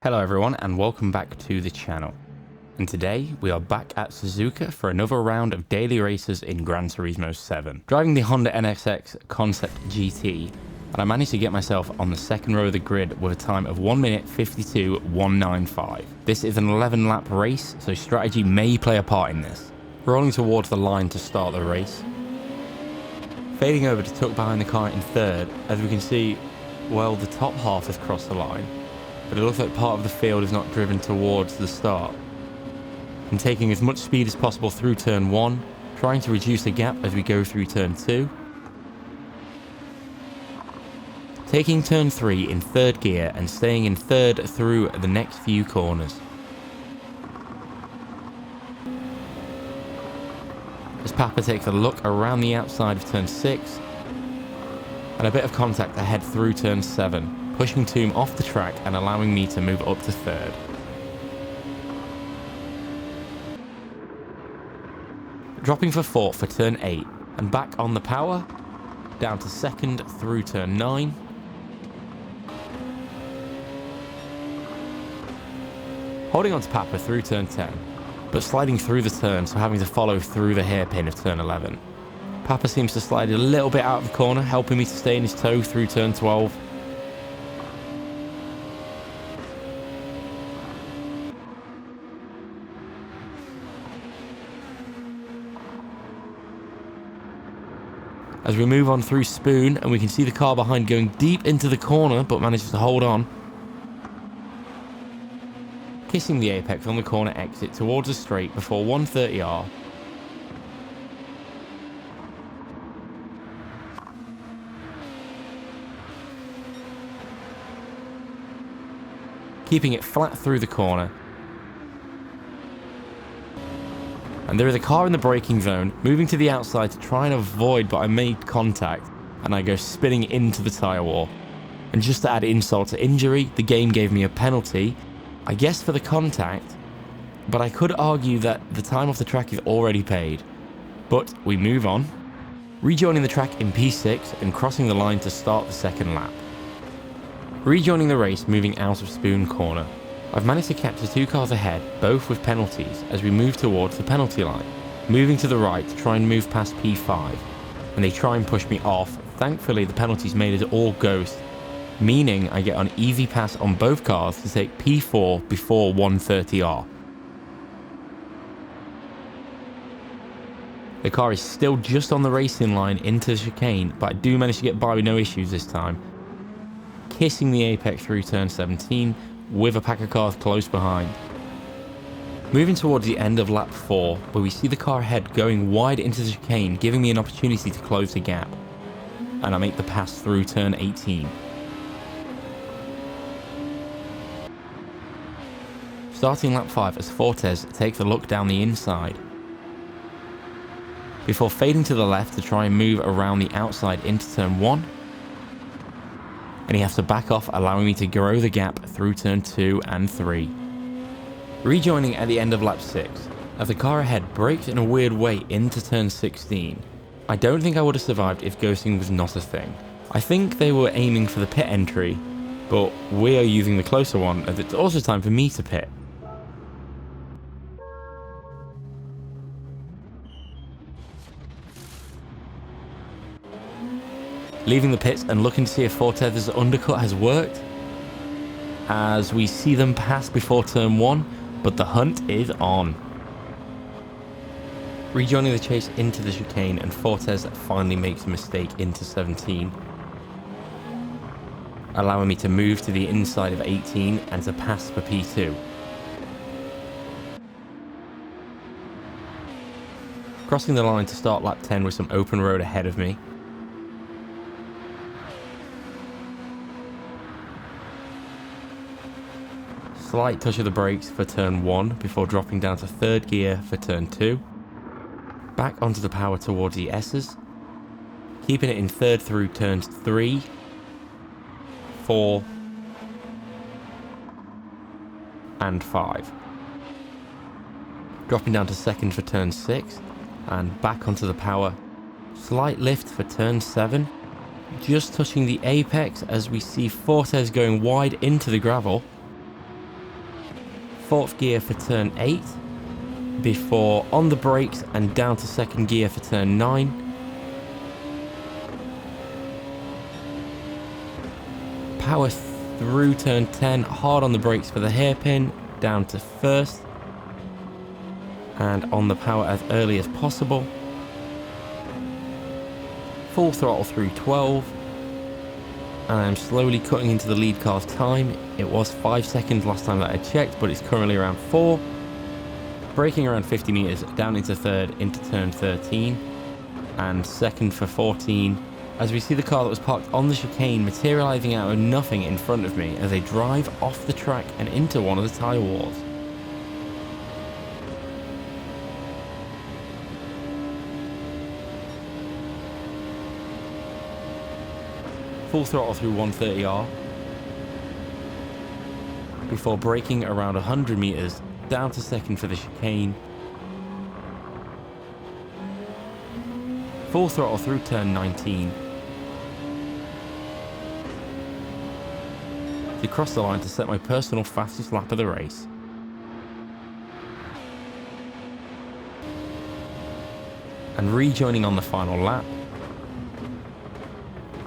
Hello everyone and welcome back to the channel. And today we are back at Suzuka for another round of daily races in Gran Turismo 7. Driving the Honda NSX Concept GT, and I managed to get myself on the second row of the grid with a time of 1 minute 52.195. This is an 11 lap race, so strategy may play a part in this. Rolling towards the line to start the race. Fading over to tuck behind the car in third, as we can see, well, the top half has crossed the line, but it looks like part of the field is not driven towards the start. And taking as much speed as possible through turn 1, trying to reduce the gap as we go through turn 2. Taking turn 3 in third gear and staying in third through the next few corners. As Papa takes a look around the outside of turn 6, and a bit of contact ahead through turn 7, pushing Toom off the track and allowing me to move up to third. Dropping for fourth for turn 8 and back on the power, down to second through turn 9. Holding on to Papa through turn 10, but sliding through the turn, so having to follow through the hairpin of turn 11. Papa seems to slide a little bit out of the corner, helping me to stay in his toe through turn 12. As we move on through Spoon, and we can see the car behind going deep into the corner, but manages to hold on. Kissing the apex on the corner exit towards the straight before 130R. Keeping it flat through the corner. And there is a car in the braking zone, moving to the outside to try and avoid, but I made contact, and I go spinning into the tyre wall. And just to add insult to injury, the game gave me a penalty, I guess for the contact, but I could argue that the time off the track is already paid. But we move on, rejoining the track in P6 and crossing the line to start the second lap. Rejoining the race, moving out of Spoon corner. I've managed to capture two cars ahead, both with penalties, as we move towards the penalty line. Moving to the right to try and move past P5, and they try and push me off. Thankfully, the penalties made it all ghost, meaning I get an easy pass on both cars to take P4 before 130R. The car is still just on the racing line into the chicane, but I do manage to get by with no issues this time. Kissing the apex through turn 17, with a pack of cars close behind. Moving towards the end of lap 4, where we see the car ahead going wide into the chicane, giving me an opportunity to close the gap. And I make the pass through turn 18. Starting lap 5 as Fortes takes a look down the inside, before fading to the left to try and move around the outside into turn 1. And he has to back off, allowing me to grow the gap through turn 2 and 3. Rejoining at the end of lap 6, as the car ahead brakes in a weird way into turn 16. I don't think I would have survived if ghosting was not a thing. I think they were aiming for the pit entry, but we are using the closer one, as it's also time for me to pit. Leaving the pits and looking to see if Fortes' undercut has worked, as we see them pass before turn 1, but the hunt is on. Rejoining the chase into the chicane, and Fortes finally makes a mistake into 17, allowing me to move to the inside of 18 and to pass for P2. Crossing the line to start lap 10 with some open road ahead of me. Slight touch of the brakes for turn 1 before dropping down to third gear for turn 2. Back onto the power towards the S's. Keeping it in third through turns 3, 4 and 5. Dropping down to second for turn 6 and back onto the power. Slight lift for turn 7. Just touching the apex as we see Fortes going wide into the gravel. 4th gear for turn 8, before on the brakes and down to 2nd gear for turn 9. Power through turn 10, hard on the brakes for the hairpin, down to 1st, and on the power as early as possible. Full throttle through 12, and I'm slowly cutting into the lead car's time. It was 5 seconds last time that I checked, but it's currently around 4. Braking around 50 meters down into 3rd into turn 13, and 2nd for 14, as we see the car that was parked on the chicane materializing out of nothing in front of me as they drive off the track and into one of the tyre walls. Full throttle through 130R, before braking around 100 meters down to 2nd for the chicane. Full throttle through turn 19. To cross the line to set my personal fastest lap of the race. And rejoining on the final lap.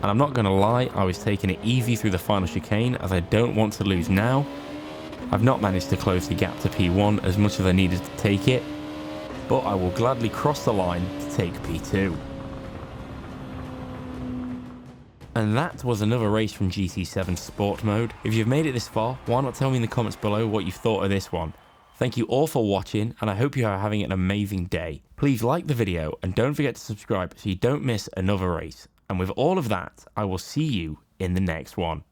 And I'm not going to lie, I was taking it easy through the final chicane as I don't want to lose now. I've not managed to close the gap to P1 as much as I needed to take it, but I will gladly cross the line to take P2. And that was another race from GT7 Sport Mode. If you've made it this far, why not tell me in the comments below what you thought of this one. Thank you all for watching, and I hope you are having an amazing day. Please like the video and don't forget to subscribe so you don't miss another race. And with all of that, I will see you in the next one.